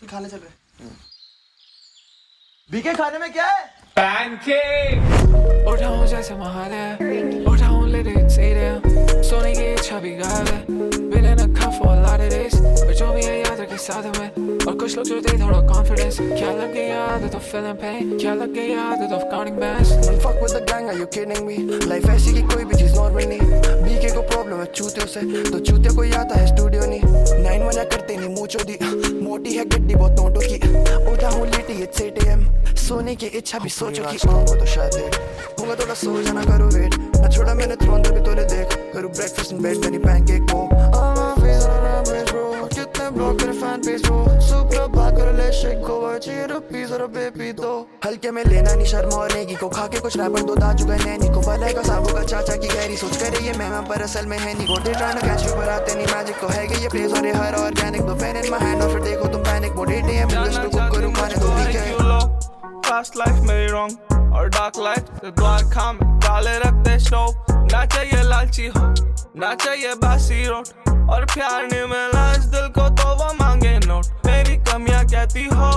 खाने चल रहे। बीके खाने में क्या है? पैनकेक। उठाऊं जैसे महाल है, उठाऊं लिरिक्स सोने की इच्छा भी गायब है। Been in a cup for a lot of days, पर जो भी है याद रखे साथ में। और कुछ लोग जो दे थोड़ा confidence, क्या लग गई आदत of feeling pain, क्या लग गई आदत of counting bands। Fuck with the gang, are you kidding me? Life ऐसी कि कोई भी चीज नॉर्मल नहीं। बीके को प्रॉब्लम है चूतियों से, तो चूतिया कोई आता है स्टूडियो नहीं। 9 मना करते नहीं मुँह चोदी, मोटी है गड्डी बहुत नोटों की। उठा हूँ लेटी it's 8 AM, सोने की इच्छा भी सोचो की। वो तो शायद होगा थोड़ा सो जाना करो वेट, ना छोड़ा मैंने थ्रोन तभी तोले देख। करूँ ब्रेकफास्ट इन बेड करी पैनकेक को। कितने ब्लॉक करे फैन पेज वो, सुपर भाग कर ले शेक को। चाहिए रुपीस और बेबी दो, हल्के में लेना नहीं शर्मा और नेगी को। खा के कुछ रैपर दो दाजू का नैनी को। भले का साबू का चाचा की गहरी सोच करे ये मैं पर असल में है नहीं। गोटे ट्राइन कैच यू पर आते नहीं मैजिक तो है ये प्लेस और ये हर ऑर्गेनिक। दो पेन इन माय हैंड और फिर देखो तुम पैनिक मोड। ATM इंग्लिश को कुक करूँ खाने दो वीके। फास्ट लाइफ मेरी रॉन्ग और डार्क लाइफ द्वारका में डाले रखते स्टोव। ना चाहिए लालची हो, ना चाहिए बासी रोट, और प्यार नहीं मिला इस दिल को तो वो मांगे नोट। मेरी कमियां कहती हो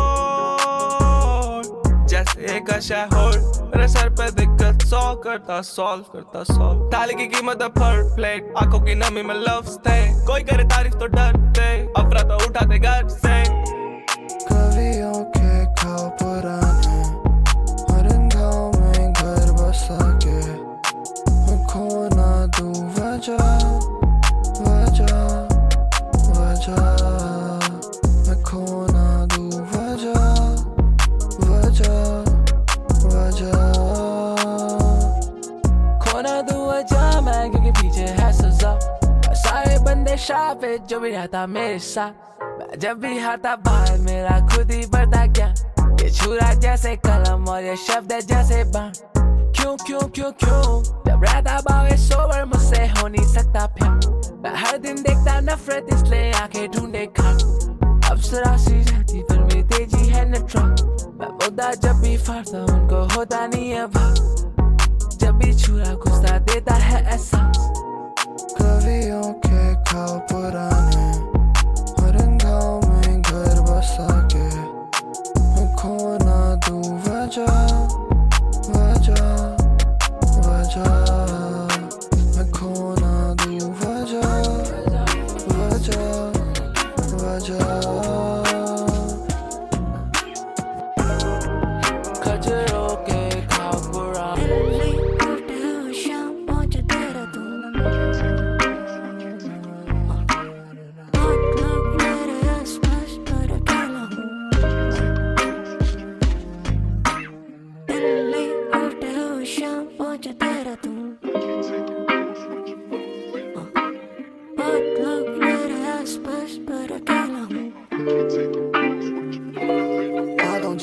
जैसे एक शहर, मेरे सर पे दिक्कत सॉल्व करता। ताली की कीमत है पर प्लेट, आंखों की नमी में लव्स थे। कोई करे तारीफ तो डरते, अफरा तो उठाते घर से। कवियों के खाओ पुराने, और इन घाव में घर बसा के। मैं खो ना दूं वजह, मैं खो ना दूं वजह। खो ना दूं वजह मैं, क्योंकि पीछे है सजा। सारे बंदे शाफे जो भी रहता मेरे साथ। मैं जब भी हाथा बाहर मेरा खुद ही बढ़ता क्या। ये छुरा जैसे कलम और ये शब्द है जैसे बाण। क्यों जब रहता बावे सोबर मुझसे हो नहीं सकता प्यार। मैं हर दिन देखता नफरत इसलिए आंखें ढूंढे खान। अब सरासी रहती फिर मेरी तेजी है नेट्रॉन। मैं मुद्दा जब भी फाड़ता उनको होता नहीं है भाग। जब भी छुरा गुस्सा देता है एहसास। कवियों के खाओ पुराने, और इन घाव में घर बसा के। मैं खो ना दूं वजह। मैं खो ना दूं वजह। खजरों के खाओ पुराने।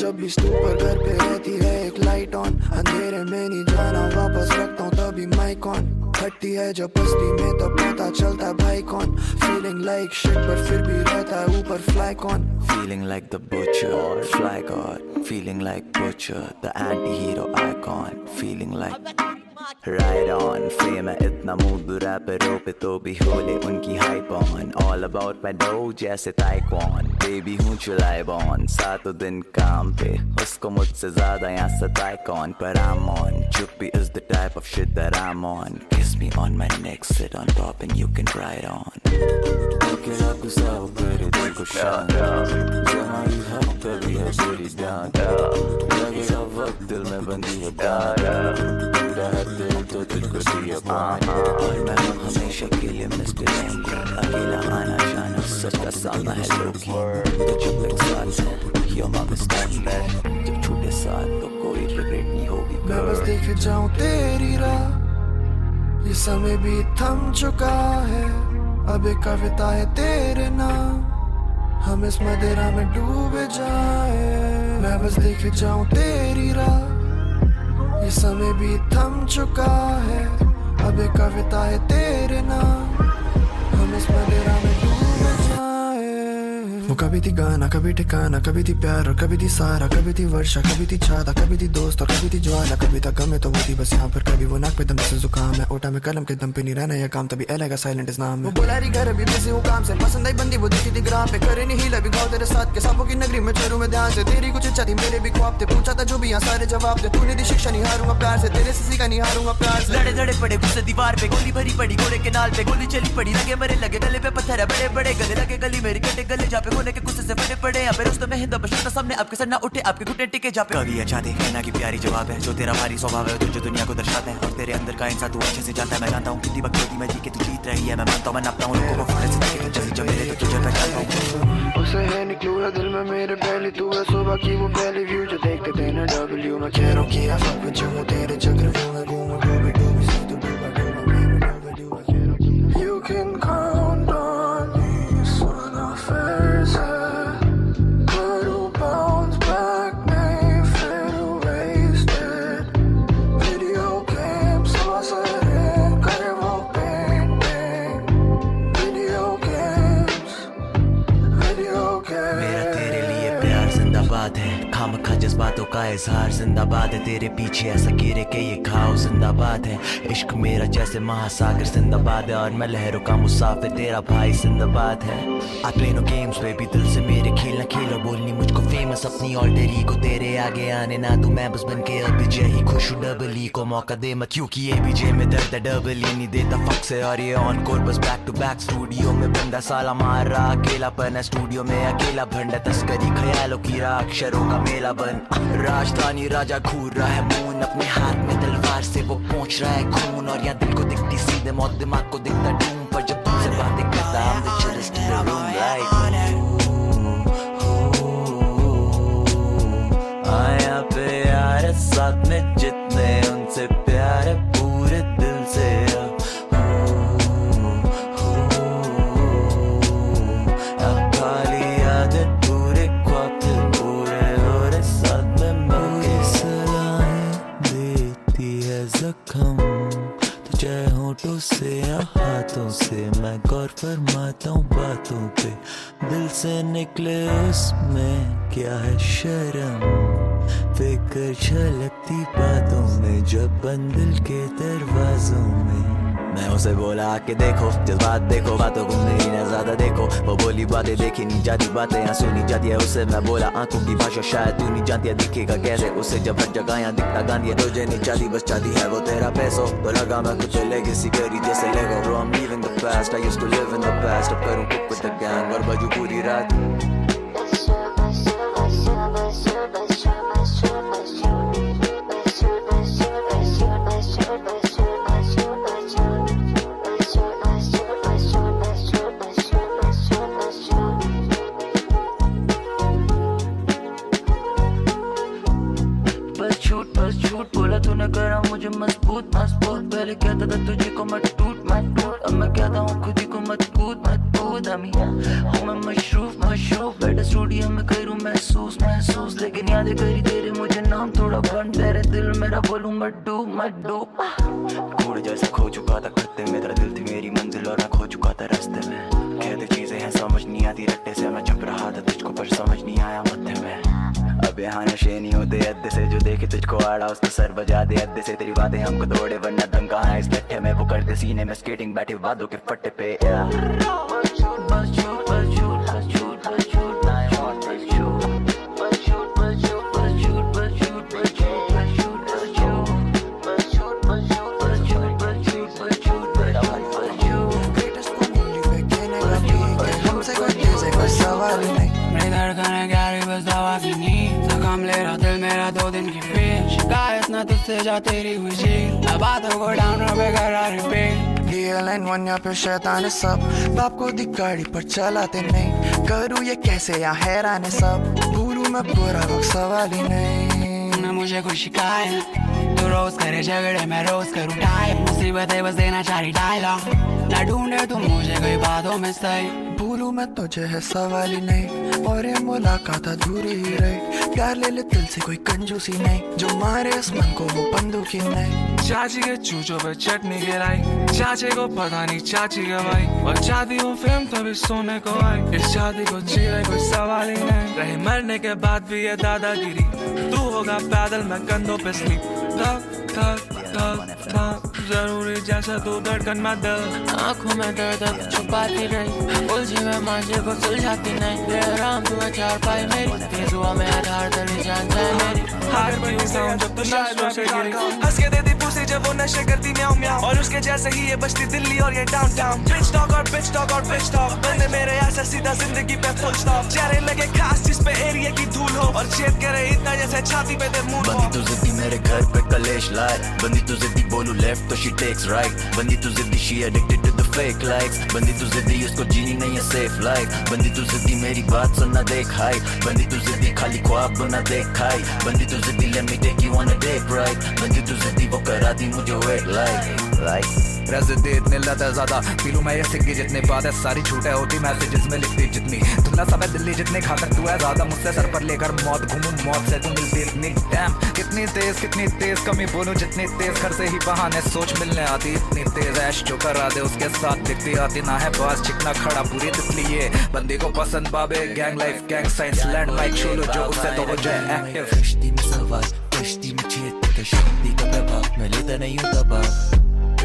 जब भी स्टूपर घर पे रहती है एक लाइट ऑन। अंधेरे में नहीं जाना वापस रखता हूँ तभी माइक ऑन। फटती है जब बस्ती में तब पता चलता है भाई कौन। फीलिंग लाइक शिट पर फिर भी रहता है ऊपर फ्लाई कौन। Feeling like the butcher, fly god. Feeling like butcher, the anti-hero icon. Feeling like right on. Fame है इतना मूड रैपरों पे तो भी होले उनकी hype on. All about my dough जैसे ताइक्वान। Baby हूँ चुलाई बॉन, सातों दिन काम पे। उसको मुझसे ज्यादा यहाँ सताए कौन, पर I'm on. Chuppi is the type of shit that I'm on. Kiss me on my neck, sit on top and you can ride on. Akira गुस्सा करे दिल को शांत, जहाँ भी है तभी है तेरी डांट। लगेगा वक्त दिल में बंदी है डांट, पूरा है दिल तो तुझको दिया पान। और मैं हूँ हमेशा के लिए मिस्टर एंडी, अकेला आना जाना सच का सामना है लोकी। तो जब एक साथ है you're my mistake, जब छूटे साथ तो कोई रिग्रेट नहीं होगी। मैं बस देख जाऊँ तेरी राह, ये समय भी थम चुका है। अब एक कविता है तेरे नाम, हम इस मदिरा में डूबे जाए। मैं बस देख जाऊँ तेरी राह, ये समय भी थम चुका है। अब एक कविता है तेरे नाम, हम इस मदिरा में डूबे जाए। वो कभी थी गाना, कभी ठिकाना, कभी थी प्यार और कभी थी सारा, कभी थी वर्षा, कभी थी छाता, कभी थी दोस्त और कभी थी ज्वाला, कभी था गम तो वो थी बस यहाँ पर, कभी वो नाक पे दम से जुकाम है, ओटा में कलम के दम पे नहीं रहना यह काम, तभी एल का साइलेंट इस नाम है। बोला रही घर अभी बिजी हूँ काम से, पसंद आई बंदी वो दिखी थी ग्राम पे, करे नहीं हीला भी गाँव तेरे साथ के सांपों की नगरी में चलूं मैं ध्यान से, तेरी कुछ इच्छा थी मेरे भी ख्वाब थे, पूछा था जो भी यहाँ सारे जवाब थे, तूने दी शिक्षा नहीं हारूंगा प्यार से, तेरे से सीखा नहीं हारूंगा प्यार से। लड़े लड़े पड़े गुस्से दीवार पे, गोली भरी पड़ी घोड़े के नाल पे, गोली चली पड़ी लगे मरे लगे गले पे पत्थर है बड़े बड़े, गले लगे गली मेरी कटे गले जा पे, होने के गुस्से से बड़े पड़े यहाँ पे रोस्तों में हिंदा बशरता सामने आपके सर ना उठे, आपके घुटने टिके जा पे। कभी अच्छा थे कहना की प्यारी जवाब है, जो तेरा भारी स्वभाव है तुझे दुनिया को दर्शाता है, और तेरे अंदर का इंसान तू अच्छे से जानता है, मैं जानता हूँ कितनी बकचोदी में जी के तू जीत रही है, मैं मानता हूँ मैं नापता हूँ लोगों को फुटे से देखे जैसे जब मेरे तो तुझे पहचानता हूँ। उसे है निकलू है दिल में मेरे पहली, तू है सुबह की वो पहली व्यू जो देखते थे ना W, मैं कह रहा हूँ कि आप सब कुछ हूँ तेरे चक्रव्यूह में घूमूं डूबी डूबी सी तू डूबा डूबा मैं डूबा डूबा। You can count on me when affairs है, करूँ bounce back नहीं फिर wasted, video games सवासरें करे वो painting, video games। मेरा तेरे लिए प्यार जिंदाबाद है, खामखा जज्बातों का इजहार जिंदाबाद है, तेरे पीछे ऐसा गिरे के ये घाव जिंदाबाद है, इश्क मेरा जैसे महासागर जिंदाबाद है, और मैं लहरों का मुसाफिर तेरा भाई जिंदाबाद है। I play no games baby, दिल से मेरे खेलना खेल और बोलनी मुझको फेमस, अपनी ऑल्टर ईगो तेरे आगे आने ना दूं मैं बस बन के अब विजय ही, खुश हूँ डबल ई को मौका दे मत क्योंकि ये विजय में दर्द है डबल ई नहीं देता फक से, और ये ऑन कोर बस बैक टू बैक स्टूडियो में बंदा साला मार रहा अकेलापन है, स्टूडियो में अकेला भंडा तस्करी ख्यालों की अक्षरों का मेला बन, राजधानी राजा घूर रहा है मून, अपने हाथ में तलवार से वो पहुंच रहा है खून, और यहाँ दिल को दिखती सीधे मौत दिमाग को दिखता डूम, पर जब तुमसे बातें करता I'm the chillest in the room like आया पे यार साथ में जितने उनसे प्यार है पूरे दिल से, खाली यादें पूरे ख्वाब थे पूरे और साथ में मुझे सलाहें देती है जख्म, तुझे होठों से या हाथों से मैं गौर फरमाता हूँ बातों पे, दिल से निकले उसमें क्या है शर्म, फिक्र छलकती बातों में जब बंद दिल के दरवाजों में। मैं उसे बोला आके देखो जज्बात देखो, बातों को मेरी न ज्यादा देखो, वो बोली बातें देखी नहीं जाती बातें यहाँ सुनी जाती है, उससे मैं बोला आंखों की भाषा शायद तू नहीं जानती है, दिखेगा कैसे उसे जब हर जगह यहाँ दिखता गांधी है, तुझे नहीं चाहती बस चाहती है वो तेरा पैसो, तो लगा मैं कुछ लेगेसी करी जैसे लेगो, bro I'm leaving the past, I used to live in the past, अब करूँ कुक with the gang और बजू पूरी रात। बस झूठ बोला तूने करा मुझे मजबूत मजबूत, पहले कहता था तुझे को मत टूट अब मैं कहता हूँ खुद ही को मत कूद हूँ मैं मशरूफ बैठा स्टूडियो में करूँ महसूस, लेकिन यादें करी तेरे मुझे नाम थोड़ा बन, तेरे दिल मेरा बोलूँ मत डूब कूड़ जैसा खो चुका था खत्ते में, तेरा दिल थी मेरी मंजिल और मैं खो चुका था रास्ते में, कहते चीजें हैं समझ नहीं आती रट्टे से, मैं छुप रहा था तुझको पर समझ नहीं आया मध्य में, अब यहाँ नशे नहीं होते अद्दे से, जो देखे तुझको आड़ा उसको सर बजा दे अद्दे से, तेरी बातें हमको तोड़े वरना दम कहाँ है इस लट्ठे में, वो करते सीने में स्केटिंग बैठे वादों के फट्टे पे। शिकायत ना तुझसे जा तेरी हुई झील, अब बातों को डाउन और बेकरार रिपीट, ये लाइन वन यहाँ पे शैतान है सब, बाप को दिख गाड़ी पर चलाते नहीं, करूँ ये कैसे या हैरान है सब, भूलूं मैं पूरा वक्त सवाल ही नहीं, ना मुझे कोई शिकायत, तू रोज करे झगड़े मैं रोज करूँ टाइप, मुसीबतें बस देना चाह रही डायलॉग, ना ढूंढे तुम मुझे कोई बातों में सही, भूलूं मैं तुझे है सवाल ही नहीं, और ये मुलाकात अधूरी ही रही। प्यार ले ले दिल से कोई कंजूसी नहीं, जो मारे इस मन को वो बंदूक ही नहीं। चाची के चूचों पे चटनी गिराई, चाचे को पता नहीं चाची का भाई, और चाहती वो फेम तभी सोने को आई। इस शादी को जीने कोई सवाल ही नहीं, रहे मरने के बाद भी ये दादागिरी। तू होगा पैदल मैं कंधों पे स्लीप, थक थक थक थक जरूरी जैसा तू धड़कन में दिल। आँखों में दर्द अब छुपाती रही, उलझी में मांझे को सुलझाती नहीं। ये आराम तू है चारपाई मेरी, तेज हुआ मैं आधार तले जान जाए मेरी। हार क्यों साउंड जब तू नशों से गिरी, हंस के देती पूछी जब वो नशे करती म्याऊं म्याऊं, और उसके जैसे ही ये बचती दिल्ली और ये डाउनटाउन। बिच टॉक और बिच टॉक और बिच टॉक, बंदे मेरे ऐसा सीधा जिंदगी पे फुल स्टॉप। चेहरे लगे खास जिस पे एरिया की धूल हो, और छेद करे इतना जैसे छाती पे दे मूड हो। बंदी तू जिद्दी मेरे घर पे कलेश लाए, बंदी तू जिद्दी बोलू लेफ्ट तो she takes right, बंदी तू जिद्दी she addicted to the fake likes, बंदी तू जिद्दी उसको जीनी नहीं है safe life, बंदी तू जिद्दी मेरी बात सुनना देख हाई, बंदी तू जिद्दी खाली ख्वाब ना देख खाई, बंदी तू जिद्दी let me take you on a date right, बंदी तू जिद्दी वो करा दी मुझे wait like रज़ दे इतने लदा ज़्यादा पीलू मैं ये सिक्की जितनी बात है सारी झूठे होती मैसेजेस में लिखती जितनी, तुमना समय दिल्ली जितनी खातर तू है ज़्यादा मुझसे सर पर लेकर मौत घूमूं मौत से तू मिलती इतनी। डैम कितनी तेज कमी बोलूं जितनी तेज, घर से ही बहाने सोच मिलने आती इतनी तेज। ऐश जो करा दे उसके साथ दिखती आती ना है बास, चिकना खड़ा पूरी तितली ये बंदी को पसंद बाबे। Gang life gang science land mike छोलो जो उससे तो हो जाए एक्टिव। कश्ती में सवार, कश्ती में चेत का शक्ति का प्रभाव, मैं लेता नहीं हूँ दबाव।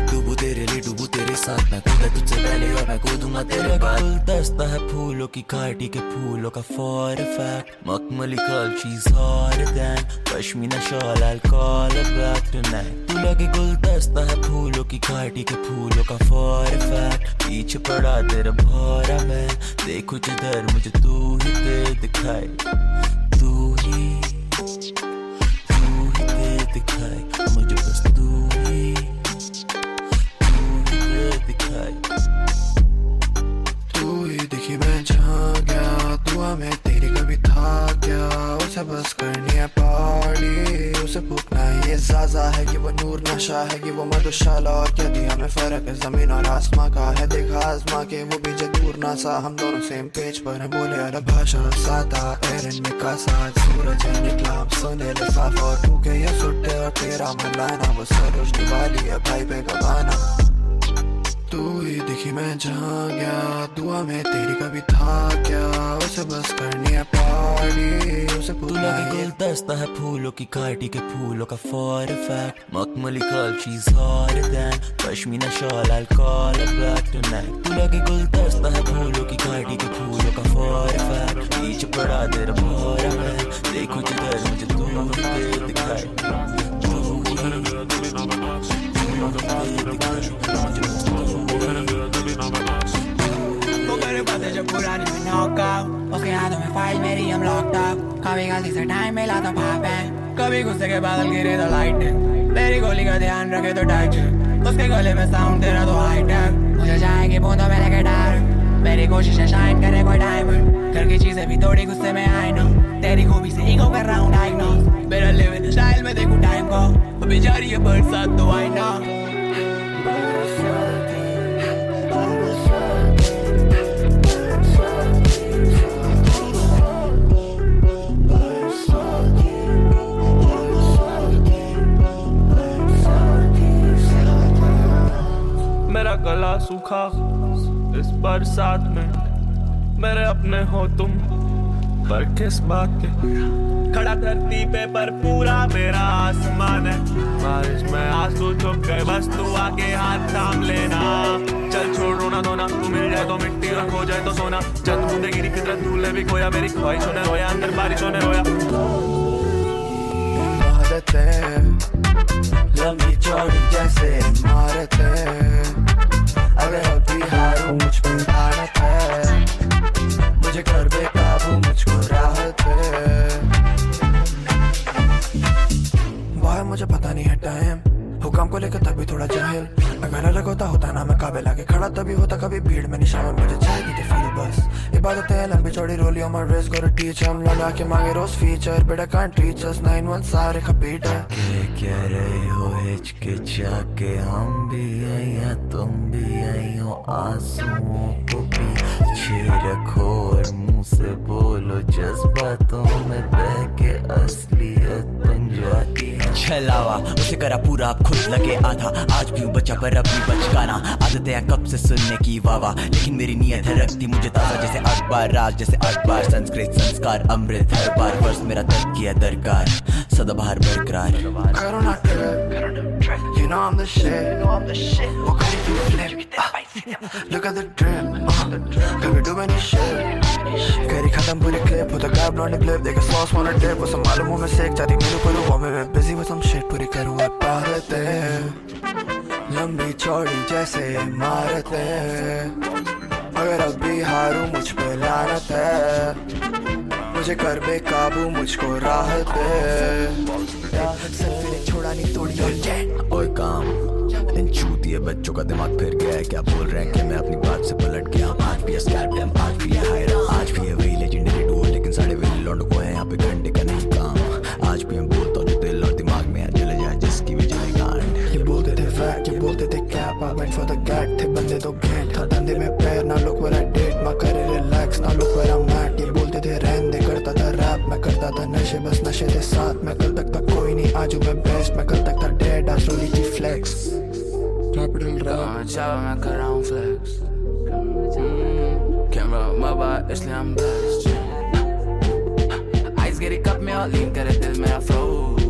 डूबू तेरे लिए डूबू तेरे साथ, मैं कूदा तुझसे पहले और मैं कूदूंगा तेरे बाद। गुलदस्ता है फूलों की घाटी के फूलों का for a fact, मखमली कल she's hotter than pashmina shawl, I'll call her back tonight। तू लगे गुलदस्ता है फूलों की घाटी के फूलों का for a fact, पीछे पड़ा तेरा भौरा मैं, देखो जिधर मुझे तू ही दे दिखाई, तू ही दे दिखाई मुझे, बस तू ही दिखाई। तू ही दिखी मैं जहाँ गया, दुआ में तेरी कभी था क्या, उसे बस करनी है पार्टी, उसे फूकना है ये ज़ाज़ा है कि वो नूर नशा है कि वो मधुशाला, और क्या दिया में फ़र्क है ज़मीन और आसमां का है, देखा आज़मा के वो भी जो दूर ना सा, हम दोनों सेम पेज पर हैं, बोले अलग भाषा साता एरन में का साथ, सूरज है निकला हम सुने ले साफ, और तू के ये सुट्टे और तेरा मलाना, वो सरोज दिवाली है भाई पे गवाना। तू ही दिखी मैं जहाँ गया, दुआ में तेरी कभी था क्या, उसे बस करनी है पार्टी, उसे तू पूछना लगे है गुलदस्ता है फूलों की घाटी के फूलों का for a fact, मखमली कल she's hotter than pashmina shawl, I'll call her back tonight। तू लगे गुलदस्ता है फूलों की घाटी के फूलों का for a fact, पीछे पड़ा तेरा भौरा मैं, देखो जिधर मुझे तू दे दिखाई, तू ही वो करे बातें जो पुरानी में नॉकआउट, उसके हाथों में फाइल मेरी हम लॉक्ड अप, कभी गलती से टाइम मिला तो भाप है, कभी गुस्से के बादल गिरे तो लाइट है, मेरी गोली का ध्यान रखे तो टाइट है, उसके गले में साउंड तेरा तो हाईटेक, मुझे जाएगी बूंदों में लेके डायरेक्ट, मेरी कोशिश है शाइन करे कोई डायमंड, घर की चीजें भी थोड़ी गुस्से में आई नो, तेरी खूबी से ईगो कर रहा हूँ डायग्नोस, मेरा लिविंग स्टाइल में देखूं टाइम को, अभी जारी है बरसात तो आई ना। मेरा गला सूखा इस बरसात में, मेरे अपने हो तुम पर किस बात के, खड़ा धरती पे पर पूरा मेरा आसमान है, बारिश में आंसू छुप गए बस तू आके हाथ थाम लेना, चल छोड़ रोना धोना, तू मिल जाए तो मिट्टी और खो जाए तो सोना, जब बूंदे गिरी फितरत धूल भी खोया, मेरी ख्वाहिशों ने रोया अंदर बारिशों ने रोया। लंबी चौड़ी जैसे इमारतें, अगर अभी हारूं मुझ पे लानत है, मुझे कर बेकाबू मुझको राहत है। वाह मुझे पता नहीं है टाइम, हो काम को लेकर तभी थोड़ा जाहिल। अगर अलग होता ना मैं काबिल आगे खड़ा तभी होता कभी भीड़ में निशान मुझे चाहिए थे फील बस। इबादत है लंबी चौड़ी रोली on my wrist gotta teach हम लगा के मांगे रोज फीचर बेटा can't reach us 9-1 सारे खपीट है। क्या रहे हो हिचकिचा के हम भी आई हैं तुम भी आई हो आंसुओं को पीछे रखो और मुंह से बोलो जज्बातों में बह के असलियत बन जाती है। छलावा उसे करा पूरा अब खुद लगे आधा आज भी हूँ बच्चा पर अब भी बचकाना आदत है कब से सुनने की वावा लेकिन मेरी नीयत है रखती मुझे ताजा जैसे अखबार राज जैसे अखबार संस्कृत संस्कार अमृत हर बार वर्ष मेरा तक किया दरकार सदाबहार बरकरार। I don't have to, you know I'm the shit. वो कहीं भी flip, look at the drip. कभी do any shit. करी खत्म पूरी clip, होता गायब not a blip. देखा sauce wanna dip, वो संभालो मुँह में सेक जाती मेरे को वो मैं busy with some shit पूरी करूँ इबादतें लंबी चौड़ी जैसे इमारतें। अगर अब भी हारूं मुझ पे लानत है मुझे कर बेकाबू मुझको राहत है। सर छोड़ा नहीं तोड़ी और जेट ओए काम इन चूतिए बच्चों का दिमाग फिर गया है क्या बोल रहे हैं कि मैं अपनी बात से पलट गया। आज भी स्कैम आज भी है हायरा आज भी है वही लेजेंडरी डुओ लेकिन साढ़े वेली लौंडों को है यहाँ पे घंटे का नहीं काम। आज भी मैं बोलता हूँ जो दिल और दिमाग में चले जाए जिसकी भी चले गांड। ये बोलते थे फैक्ट ये बोलते थे cap I went for the gag थे बंदे तो घेंट था धंधे में पैर ना look where I did my career relax ना look where I'm at। ये बोलते थे रहने दे करता था रैप मैं करता था नशे बस नशे थे साथ मैं कल तक था कोई नहीं आज हूँ मैं बेस्ट मैं कल तक था डेड आज रोली की फ्लेक्स कैपिटल रैप चावा मैं कर रहा हूँ फ्लेक्स कैमरा मोबाइल इसलिए हम बेस्ट आइस गिरी कप में और लीन करे दिल मेरा फ्रोज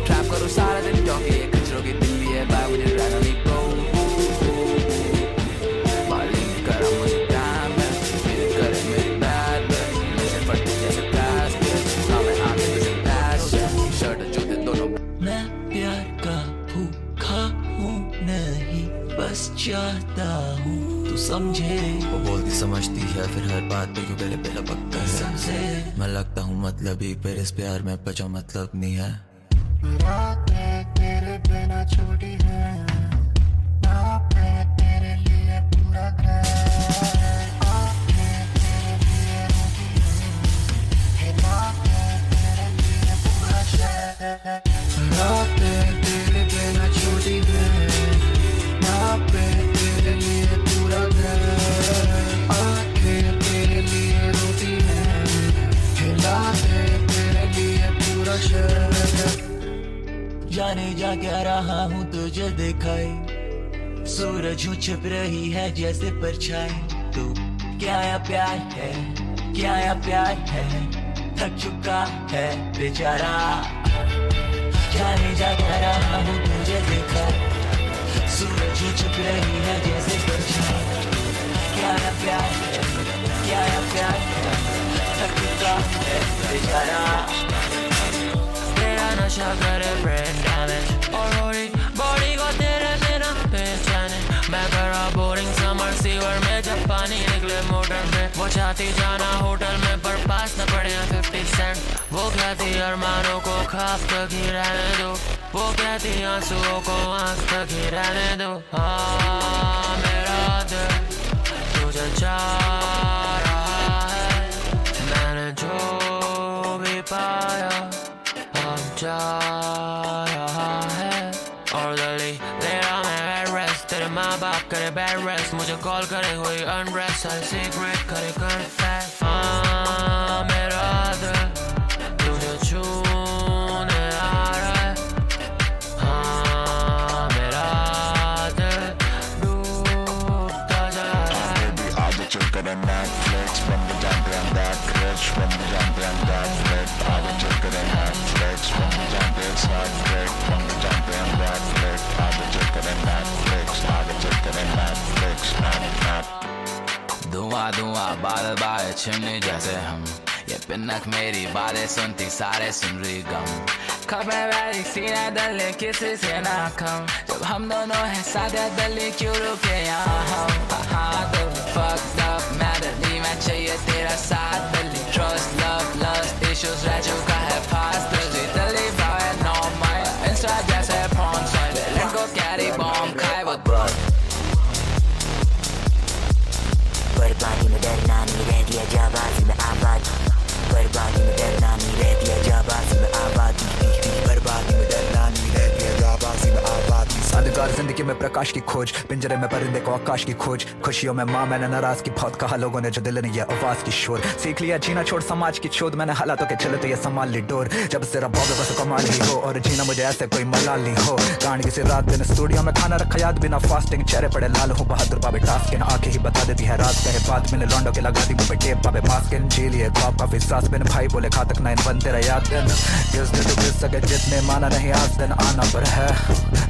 ट्रैप करूँ सारा दिन डॉगी ये खचरों की दिल भी है बाय मुझे रैंडमली ब्रो मालिक करा मुझे डैम मेरे करे मेरी बैड मुझे फटती जैसे प्लास हाँ मैं आगे तुझे प्लास शर्ट जूते दोनों। मैं प्यार का भूखा हूँ नहीं बस चाहता हूँ तू समझे। वो बोलती समझती है फिर हर बात पे क्यों पहले पहले पकता है समझे मैं लगता हूँ मतलब ही पर इस प्यार में बचा मतलब नहीं है। रात में तेरे बिना छोटी है ना मैं तेरे लिए पूरा रात में तेरे बिना छोटी है ना मैं तेरे लिए पूरा आंखें तेरे लिए रोती है खिलाते तेरे लिए पूरा शहर। जाने जा क्या रहा हूँ तुझे दिखाई सूरज हूँ छिप रही है जैसे परछाई तू क्या या प्यार है क्या या प्यार है थक चुका है बेचारा। जाने जा क्या रहा हूँ तुझे दिखाई सूरज हूँ छिप रही है जैसे परछाई क्या या प्यार है क्या या प्यार है थक चुका है बेचारा। तेरा नशा करे ब्रेन डैमेज और होरी बॉडी को तेरे बिना पहचाने मैं कर रहा बोरिंग समर सीवर में जब पानी निकले मोटर में वो चाहती जाना होटल में पर पास न पड़े 50 सेंट वो कहती अरमानों को खास तक ही रहने दो वो कहती आंसुओं को आंख तक ही रहने दो। हाँ मेरा दिल तुझे चाह रहा है मैंने जो भी पाया जा रहा है और गली तेरा मैं बेड रेस्ट तेरे माँ बाप करे बेड रेस्ट मुझे कॉल करे कोई अनरेस्ट सारे सीक्रेट करे कन्फेस। हाँ मेरा दिल तुझे छूने आ रहा है हाँ मेरा दिल डूबता जा रहा है। आगे चलकर Netflix बंद जानते हैं that rich बंद जानते हैं that lit आगे चलकर Netflix बंद जानते हैं sad break बंद जानते हैं that lit आगे चलकर Netflix आगे चलकर Netflix धुआं धुआं बादल बाए चिमनी जैसे हम ये पिनक मेरी बातें सुनती सारे सुन रही गम खबर वाली सीना दले किसी से ना कम जब हम दोनों हैं साथ दले क्यों रुके यहाँ हम हाँ तो fucked up मैडली मैं चाहिए तेरा साथ दली trust love lust issues रह चुका है past दली दली भाई है जाबाजी में आबादी बर्बादी में डरना नहीं रहती है जाबाजी में आबादी बर्बादी में डरना नहीं रहती है जाबाजी में आबादी अंधकार जिंदगी में प्रकाश की खोज पिंजरे में परिंदे को आकाश की खोज खुशियों में माँ मैंने नाराज की बहुत कहा लोगों ने जो दिल ने ये आवाज की शोर सीख लिया जीना छोड़ समाज की चोद मैंने हालातों के चलते ये संभाल ली डोर जब से रब्बा बस कमाल ही हो और जीना मुझे ऐसे कोई मलाल नहीं हो गांड किसी रात दिन स्टूडियो में खाना रखा याद बिना फास्टिंग चेहरे पड़े लाल हूँ बहादुर बाबे टास्क के आंखें ही बता देती है रात कहे बात मैंने लौंडों के लगा दी मुझे टेप बाबे मास्क इन जी लिए ख्वाब काफी सास बिन भाई बोले खातक ना इन बनते रहे याद दिन किस दिन तो किस सके जितने माना नहीं आज दिन आना पर है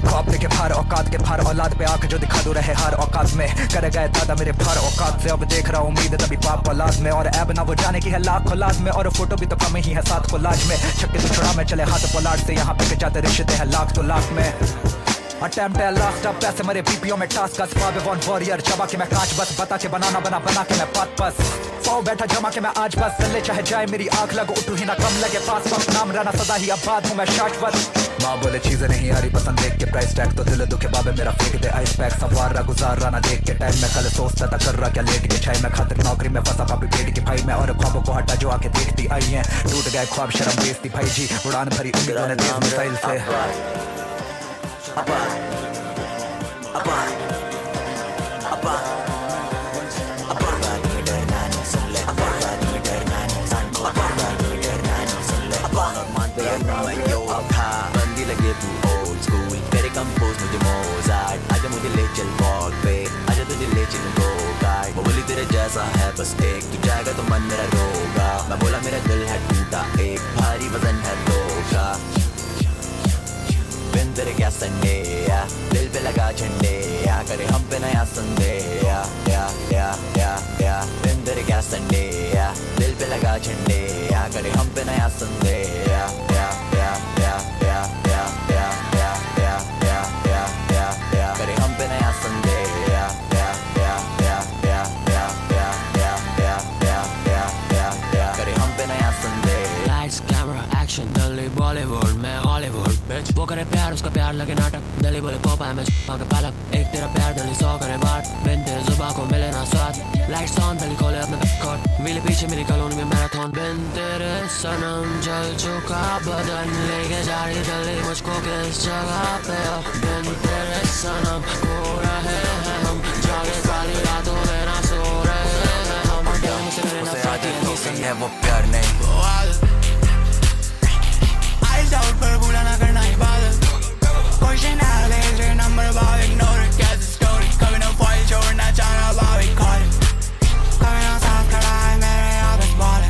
ख्वाब के भार औकात के भार औलाद पे आंख जो दिखा दो रहे हार औकात में करे गए दादा मेरे भार औकात से अब देख रहा हूँ उम्मीद तभी पाप औलाद में और ऐब ना वो जाने की है लाख औलाद में और फोटो भी तो कम ही है साथ को लाज में छक्के तो छुड़ा में चले हाथ पोलाट से यहाँ पे जाते रिश्ते हैं लाख तो लाख में अटेम्प्ट है लास्ट अब पैसे मरे बीपीओ में टास्क का स्पाब वन वॉरियर चबा के मैं कांच बस बता के बनाना बना के मैं पात बस सौ बैठा जमा के मैं आज बस चले चाहे जाए मेरी आंख लगो उठू ही ना कम लगे पास वक्त नाम रहना सदा ही अब बात हूँ मैं शाश्वत माँ बोले चीजें नहीं आ रही पसंद देख के प्राइस टैग तो दिल दुखे बाबे मेरा फेंक दे आइस पैक सवार रहा गुजार रहा ना देख के टाइम में कल सोचता था कर रहा क्या लेट के छाई में खातिर नौकरी में फंसा पापी पेट की भाई मैं और ख्वाबों को हटा जो आके देखती आई है टूट गए ख्वाब शर्म बेइज्जती भाई जी उड़ान भरी उम्मीदों ने तेज मिसाइल से बंदी लगे तू ओल्ड स्कूल तेरे कंपोज मुझे मोजार्ट आजा मुझे ले चल वॉक पे आजा तुझे ले चल गो गार्ड वो बोली तेरे जैसा है बस एक तू जाएगा तो मन मेरा रोगा मैं बोला मेरा दिल है टूटा एक भारी वजन है दो का बिन तेरे क्या संडे दिल पे लगा झंडे करे हम पे नया संडे बिन तेरे क्या संडे दिल पे लगा झंडे करे हम पे नया संडे करे हम पे नया संडे करे हम पे नया Sunday lights camera action Delhi Bollywood में हॉलीवुड बिच वो करे प्यार उसका प्यार लगे नाटक दिल्ली बोले पोपा मैं के पालक एक तेरा प्यार दिल्ली 100 करे बात बिन तेरे जुबान को मिले ना स्वाद लाइट्स ऑन दिल्ली खोले अपने बैककोट मिले पीछे मेरी कॉलोनी में मैराथन बिन तेरे सनम जल चुका बदन लेके जा रही दिल्ली मुझको किस जगह पे बिन तेरे सनम खो रहे हैं हम जागे काली रातों में ना सो रहे हैं हम उसे आदत हो गई है वो प्यार नहीं आउट पर भूला ना करना इबादत क्वेश्चन आ ले नंबर बाव ignore it catch the story कभी ना फाइल छोड़ना चाहना बाव इट कॉल कभी ना साथ खड़ा है मेरे आदत बॉल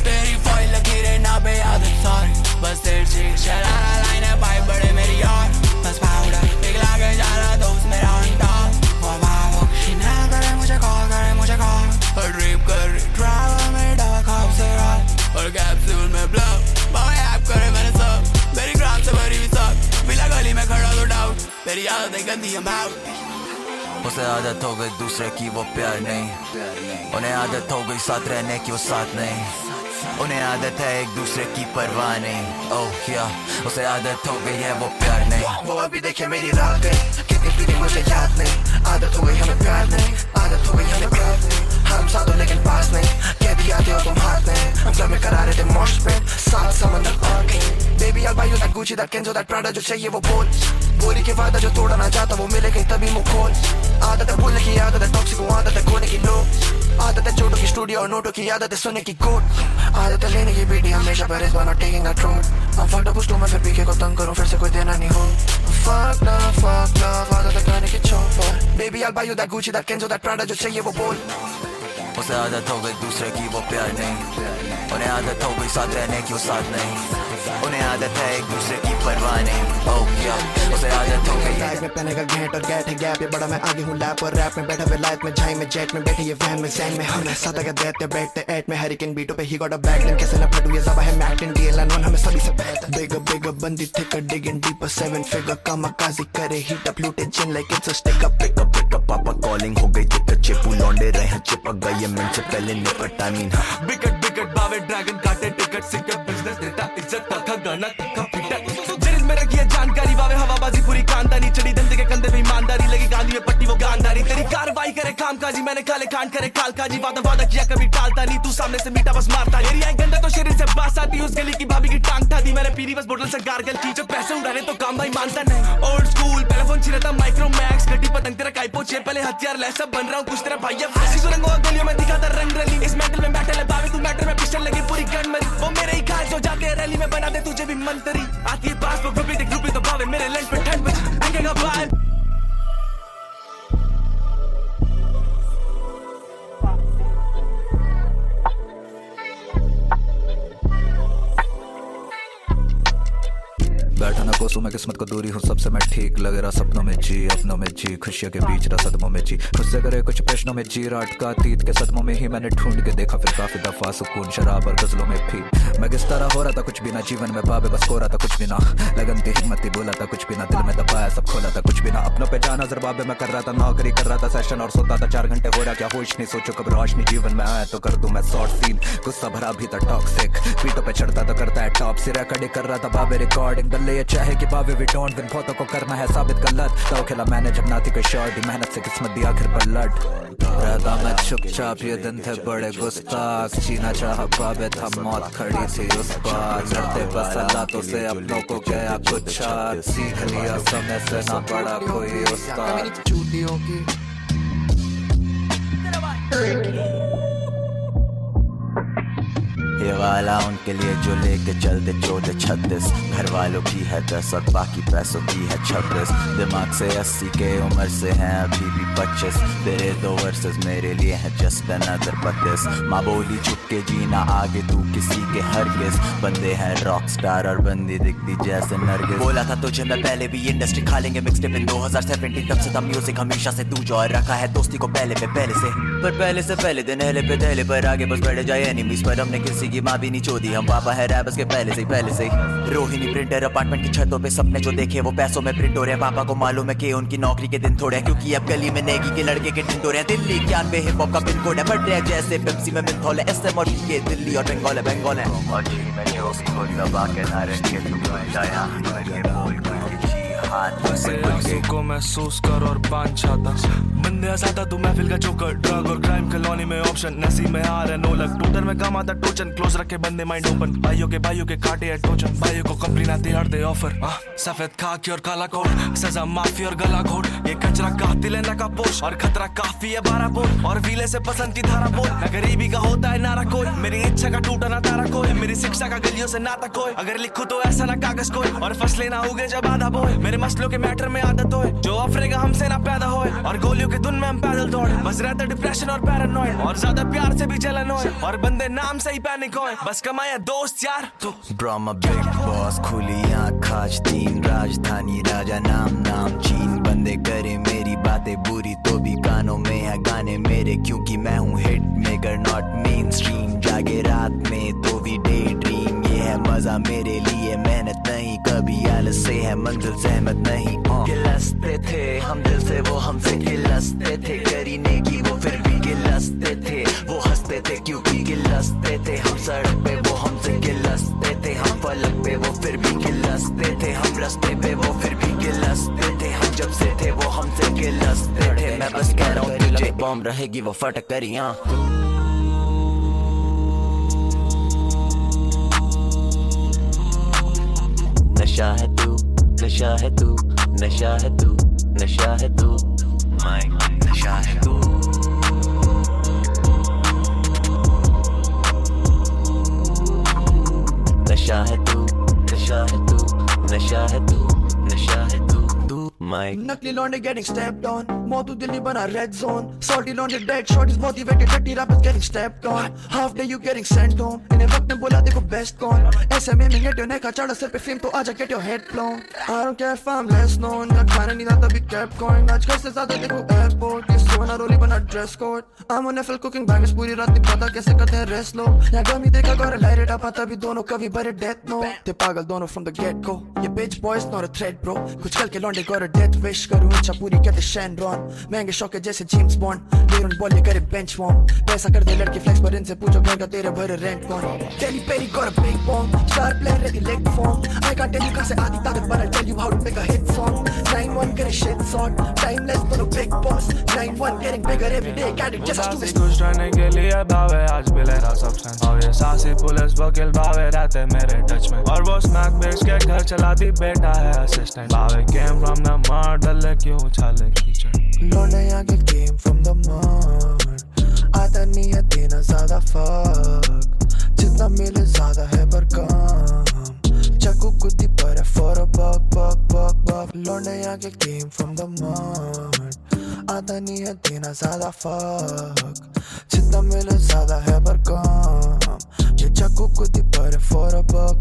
तेरी फाइल लगी रे ना बे आदत सॉरी बस तेरे चीख चलाना लाइन है भाई बड़े मेरी यार बस पाउडर पिघला के जा रहा दोस्त मेरा ऑन टॉप और बाबू ना करे मुझे कॉल और ड्रीप कर ट्रैवल में डार्क हाउस से रात और कैप्सूल में ब्लो करे मैंने सब मेरी ग्राम से भरी हुई सब बिला गली में खड़ा तो डाउट मेरी आदतें गंदी हम आउट उसे आदत हो गई दूसरे की वो प्यार नहीं उन्हें आदत हो गई साथ रहने की वो साथ नहीं उन्हें आदत है एक दूसरे की परवाह नहीं ओह या उसे आदत हो गई है वो प्यार नहीं वो अभी देखे मेरी रात गई कितनी पीड़ी मुझे याद नहीं आदत हो गई हमें प्यार नहीं आदत हो गई हमें प्यार नहीं हम साथ हो लेकिन पास नहीं कह भी आते हो तुम हाथ नहीं हम क्लब में करा रहे थे मोश पे साथ समंदर और कहीं baby I'll buy you that Gucci that Kenzo that Prada जो चाहिए वो बोल बोली के वादा जो तोड़ा ना चाहता वो मिले कहीं तभी मुँह खोल आदत है भूलने की आदत है टॉक्सिक आदत है खोने की लोग आदत है चोटों की स्टूडियो और नोटों की आदत है सुनने की कोट आदत है लेने की बीड़ी हमेशा पर इस बार not taking that road I'm fucked up उस मैं फिर पीके को तंग करूँ फिर से कोई देना नहीं हो fuck love आदत है खाने की chopper baby I'll buy you that Gucci that Kenzo that Prada जो चाहिए वो बोल उसे आदत हो गई दूसरे की वो प्यार नहीं उन्हें आदत हो गई साथ रहने की वो साथ नहीं उन्हें आदत है एक दूसरे की परवाह नहीं ओह क्या उसे आदत हो गई बैग में पहनेगा घेंट और गैट है गैप ये बड़ा मैं आगे हूँ लैप और रैप में बैठा विलायत में झाई में जेट में बैठे ये वैन में सैन में हमें सादा का देते बैठते एट में हरिकेन बीटों पे ही गॉट अ बैक देन कैसे ना फटू ये ज़बा है मैक्टिन DLN वन हमें सभी से बेहतर bigger बंदी thicker digging deeper 7 figure kamikaze करे heat up लूटे chin like it's a stick up pick up पापा कॉलिंग हो गई दिक्कत चिपू लौंडे रहे चिपक गई है मिनट से पहले निपट I mean बिकट बावे ड्रैगन काटे टिकट सिकट बिजनेस देता इज्जत का गाना का पिटा जिस मेरा किया जानकारी बावे हवाबाजी पूरी खानदानी चढ़ी धंधे के कंधे पे ईमानदारी लगी गांधी में पट्टी वो गांधारी तेरी कार्रवाई करे काम काजी, मैंने काले कांड करे काल काजी, वादा किया कभी टालता नहीं, तू सामने से मीठा बस मारता। मेरी आई गंदा तो शरीर से बास आती, उस गली की भाभी की टांग था दी, मैंने पीरी बस बोतल से गार्गल की, जो पैसे उड़ाने तो काम भाई मानता नहीं। ओल्ड स्कूल पहले फोन छिड़ा था माइक्रो मैक्स, गड्डी पतंग तेरा काइपो चेप, पहले हथियार लैसा बन रहा हूँ कुछ तेरा भाई है फांसी सुरंगों गलियों में दिखाता रंग रली, इस मेंटल में बैटल है बावी, तू मैटर में पिस्टल लगी पूरी गन मरी, वो मेरे ही खास हो जाते हैं रैली में, बना दे तुझे भी मंतरी, आती है पास वो ग्रुपी देख ग्रुपी तो भावे मेरे लंच पे ठंड बची, आएगा बाहर। बैठा ना कोसू मैं किस्मत को दूरी हूँ सबसे, मैं ठीक लग रहा सपनों में जी, अपनों में जी, खुशियों के बीच रहा सदमों में जी, खुद से करे कुछ प्रश्नों में जी, रात का अतीत के सदमों में ही मैंने ढूंढ के देखा फिर काफी दफा सुकून शराब और गजलों में भी। मैं किस तरह हो रहा था कुछ भी ना, जीवन में पावे बस हो रहा था कुछ भी ना, लगन थी हिम्मत थी बोला था कुछ भी ना, दिल में दबाया सब खोला था कुछ भी ना, अपनों पे जाना जरबाबे मैं कर रहा था, नौकरी कर रहा था सेशन और सोता था 4 घंटे, हो रहा क्या होश नहीं, सोचो कब रोशनी जीवन में आया तो कर दूं मैं शॉर्ट सीन, गुस्सा भरा भी था टॉक्सिक, पीठों पे चढ़ता तो करता है टॉप, सिरा कड़ी कर रहा था बाबे रिकॉर्डिंग, दल्ले ये चाहे कि बाबे वी डोंट विन, बहुतों को करना है साबित गलत, तो खेला मैंने जब ना थी कोई शॉर्ट, मेहनत से किस्मत दी आखिर पर लट रहता मैं चुपचाप, ये दिन थे बड़े गुस्ताख, जीना चाह बाबे था मौत खड़ी थी उस पार, लड़ते बस हालातों से अपनों को गया कुछ सीख लिया समय से ना बड़ा कोई उस्ताद। चूतियों की ये वाला उनके लिए जो लेके चलते 14-36, घर वालों की है 10 और बाकी पैसों की है 26, दिमाग से 80 के उम्र से हैं अभी भी 25, तेरे 2 वर्सेस मेरे लिए हैं जस्ट अनदर 32, माँ बोली छुप के जीना आगे तू किसी के हरगिज, बंदे हैं रॉक स्टार और बंदी दिखती जैसे नरगिस, बोला था तुझे मैं पहले भी इंडस्ट्री खा लेंगे मिक्सटेप इन 2017, तब से था म्यूजिक हमेशा से तू जो रखा है दोस्ती को पहले पे पहले से, पर पहले से पहले दिन पहले पे दहले पर आगे बस बढ़ जाए एनिमीज पर, हमने किसी की माँ भी नहीं चोदी, हम पापा है रैपर्स के पहले से ही। रोहिणी प्रिंटर अपार्टमेंट की छतों पे सपने जो देखे वो पैसों में प्रिंट हो रहे हैं, पापा को मालूम है कि उनकी नौकरी के दिन थोड़े हैं, क्योंकि अब गली में नेगी के लड़के के टिंड हो रहे हैं, दिल्ली 91 हिप हॉप का पिन कोड है, बढ़ रहे हैं जैसे पेप्सी में मिंथॉल है, एसएम और ये दिल्ली और बंगाल है और जी मैं जो भी खुद दबा के ना रख के तुम भूल जाया ये बोल को महसूस कर और बांध छाता, बंदे आजादा तू महफिल का जोकर, ड्रग और क्राइम कॉलोनी में ऑप्शन, नसीब में हार है नो लक, टूटर में काम आता टोचन, क्लोज रखे बंदे माइंड ओपन, भाइयों के काटे है टोचन, भाइयों को कंपनी ना तिहाड़ दे ऑफर, सफेद खाकी और काला कोट, सजा माफी और गला घोट, ये कचरा कातिल है का पोष और खतरा काफी है 12 बोल, और वीले से पसंद की धारा बोल, न गरीबी का होता है नारा कोई, मेरी इच्छा का टूटा ना तारा कोई, मेरी शिक्षा का गलियों से नाता कोई, अगर लिखूं तो ऐसा ना कागज कोई, और फसलें ना उगे जब आधा बोए, मेरे मसलों के मैटर में आदत होए, जो अफरेगा हमसे ना पैदा होए, और गोलियों के धुन में हम पैदल दौड़े, बस रहते डिप्रेशन और पैरानॉइड, और ज्यादा प्यार से भी जलन होए, और बंदे नाम से ही पैनिक होए, बस कमाए दोस्त यार तो Brahma big boss खुली आँख आज 3 राजधानी राजा नाम चीन, बंदे करे मेरी बातें बुरी तो भी कानों में है गाने मेरे, क्योंकि मैं हूँ hit maker not main stream, जागे रात में तो भी डे ड्रीम, ये है मजा मेरे लिए मेहनत नहीं कभी आलस से है मंजिल सहमत नहीं, गिलसते थे हम दिल से वो हमसे गिलसते थे, करीने की वो फिर भी गिलसते थे, वो हंसते थे क्योंकि गिलसते थे, हम सड़क पे वो हमसे गिलसते थे, हम फलक पे वो फिर भी गिलसते थे, हम रास्ते पे वो फिर भी गिलसते थे, हम जब से थे वो हमसे गिलसते थे, मैं बस कह रहा हूँ तुझे बॉम्ब रहेगी वो फटक करी हाँ। नशा है तू नशा है तू नशा है तू नशा है तू माइक नशा है तू, नशा है तू नशा है तू नशा है तू नशा है तू माइक। नकली लौंडे getting stepped on, मोतू दिल्ली बना red zone, salty लौंडे dead short is motivated, dirty rappers getting stepped on, half day you getting sent home, इन्हें वक्त में बोला देखो best कौन, ऐसे में मिंगेट ने का चढ़ा सिर पे फेम तो आजा get your head blown, I don't care if I'm less known, ना खाना नहीं लाता भी kept going, आज घर से ज्यादा देखो airport, ये सोना रोली बना dress code, I'm on FL cooking bangers पूरी रात नहीं पता कैसे करते हैं rest लोग, यहाँ गर्मी देखा गोरे light it up आता भी दोनों कभी बड़े death note, ते पागल दोनों from the get go, ये bitch boys not a threat bro, कुछ कल के लौंडे got a death विश करूं इच्छा पूरी कहते शैनरॉन महंगे शौक जैसे जेम्स बॉन्ड लेरून बॉल करे बेंच वार्म पैसा कर दे लड़के फ्लेक्स पर इनसे पूछो घर का तेरे भरे रेंट कौन टेली पेरी got a big bomb star player ready leg form I can't tell you कहाँ से आती ताकत but I'll tell you how to make a hit song 9-1 करे shit sort timeless but a big boss 9-1 getting bigger every day got it just to कुछ रहने के लिए भावे आज भी ले रहा सब्सटेंस और ये सासी पुलिस वकील भावे रहते मेरे टच में और वो स्मैक बेच के घर चलाती बेटा है assistant Bhave came from the mud डले क्यों उछाले कीचड़ लौंडे आगे came from the mud आता नहीं है देना ज़्यादा fuck जितना मिले ज़्यादा है पर कम चाकू कुत्ती पर है for a buck लौंडे आगे came from the mud आता नहीं है देना ज़्यादा fuck जितना मिले ज़्यादा है पर कम ये चाकू कुत्ती पर है for a buck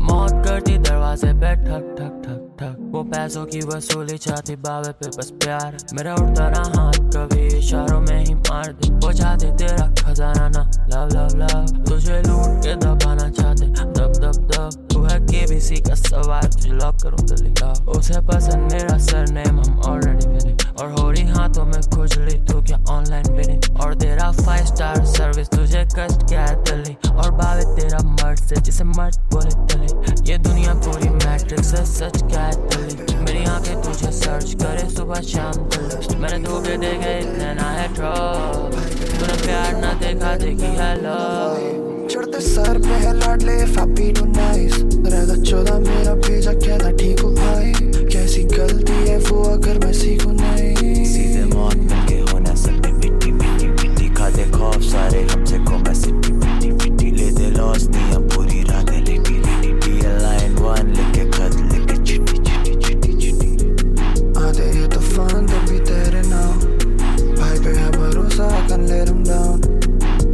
मौत करती दरवाजे पे ठक ठक ठक ठक वो पैसों की वसूली चाहती बावे पे बस प्यार मेरा उड़ता ना हाथ कभी इशारों में ही मार दे वो चाहते तेरा खजाना ना लव लव लव तुझे लूट के दबाना चाहते दब दब दब तू है KBC का सवाल तुझे लॉक करूँ दिल्ली का उसे पसंद मेरा सरनेम हम ऑलरेडी विनिंग और हो रही हाथों में खुजली तो क्या ऑनलाइन विनिंग और तेरा 5 स्टार सर्विस तुझे कष्ट क्या है दिल्ली और बावे तेरा मर्द से जिसे मर्द बोले दिल्ली ये दुनिया पूरी मैट्रिक्स है सच क्या है दिल्ली मेरी आंखें तुझे सर्च करे सुबह शाम दिल्ली मैंने धोखे देखे इतने ना है ट्रॉप तूने प्यार ना देखा देखी है लव चढ़ते सर पे है लाडले if I be too nice रहता 14 मेरा भेजा क्या था ठीक हो भाई कैसी गलती है वो अगर मैं सीखूं नहीं सीधे मौत मिलके होना सबने मिट्टी मिट्टी मिट्टी खाते खौफ सारे हमसे को मैं सिट्टी मिट्टी मिट्टी लेते लॉस नहीं हम पूरी रातें लिटी लिटी DL line 1 लिखे खत लिखे चिट्टी चिट्टी चिट्टी चिट्टी आते ये तूफान तभी तेरे नाम भाई पे है भरोसा I can let him down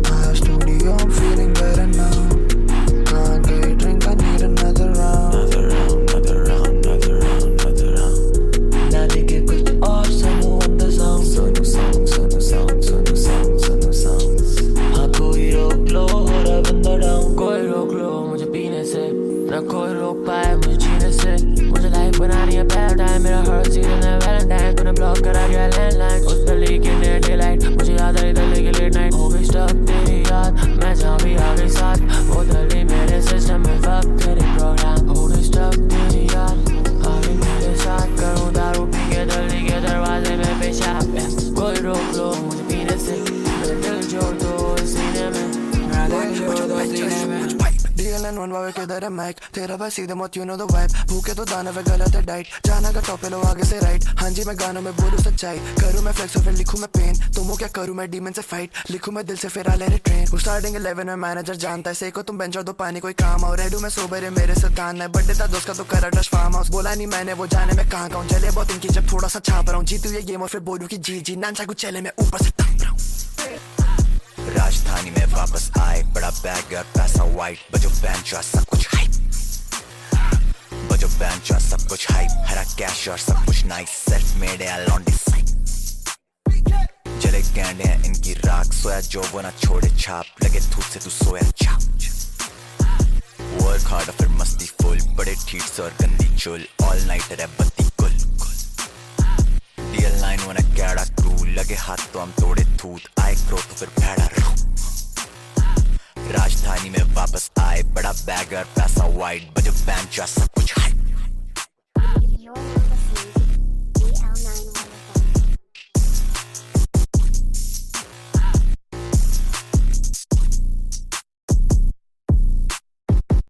I have studio I'm feeling better now can't get a drink I need another round ना देखे कुछ और सुनो the song सोनू songs हाँ कोई रोक लो हो रहा बंदा डाउन कोई रोक लो मुझे पीने से ना कोई रोक पाए मुझे जीने से मुझे लाइफ बनानी है पैराडाइम मेरा हर सीजन है वैलेंटाइन तूने ब्लॉक करा गया लैंडलाइन उस पर लीक इन डे लाइट मुझे याद आ रही दिल्ली की लेट नाइट हो गई स्टक तेरी याद मैं जहाँ भी आ गई साथ वो दिल्ली मेरे सिस्टम में फक तेरे प्रोग्राम हो गई स्टक तेरी याद आ गई मेरे साथ करूँ दारू पी के दिल्ली के दरवाजे में पेशाब कोई रोक लो मुझे पीने से मेरा दिल जोड़ दो इस सीने में मेरा दिल जोड़ दो सीने में DL line 1 बावे किधर है माइक तेरा भाई सीधे मत you know the vibe भूखे तो दाने वे गलत है डाइट जाना का टॉप लो आगे से राइट हाँ जी मैं गानों में बोलूँ सच्चाई करूँ मैं फ्लेक्स और फिर लिखूँ मैं पेन तुम क्या करूँ मैं डीमन से फाइट लिखूँ मैं दिल से फिर आ ले ट्रेन स्टार्टिंग 11 में मैनेजर जानता है सेको तुम बेंच और दो पानी कोई काम और रेडू में सोबर है मेरे से तान है बर्थडे था दोस्त का तो करा डश फार्म हाउस बोला नहीं मैंने वो जाने में कहाँ गाऊँ चले बहुत इनकी जब थोड़ा सा छाप रहा हूँ जीतू ये गेम और फिर बोलूँ की जी नानसा कुछ चले मैं ऊपर से तंग रहा हूँ राजधानी में वापस आए बड़ा बैग और पैसा वाइट बजो बेंच और सब कुछ हाइप बजो बेंच और सब कुछ हाइप हरा कैश और सब कुछ नाइस सेल्फ मेड है लॉन्डी साइट जले कैंडे हैं इनकी राख सोया जो वो ना छोड़े छाप लगे धूप से तू सोया छाप वर्क हार्ड और फिर मस्ती फुल बड़े ठीट्स और गंदी चुल ऑल नाइटर है बत्ती गुल DL line 1 कैड़ा क्रू लगे हाथ तो हम तोड़े थूत आए क्रो तो फिर भैड़ा रू राजधानी में वापस आए बड़ा बैग और पैसा वाइट बजो बेंच सब कुछ हाइप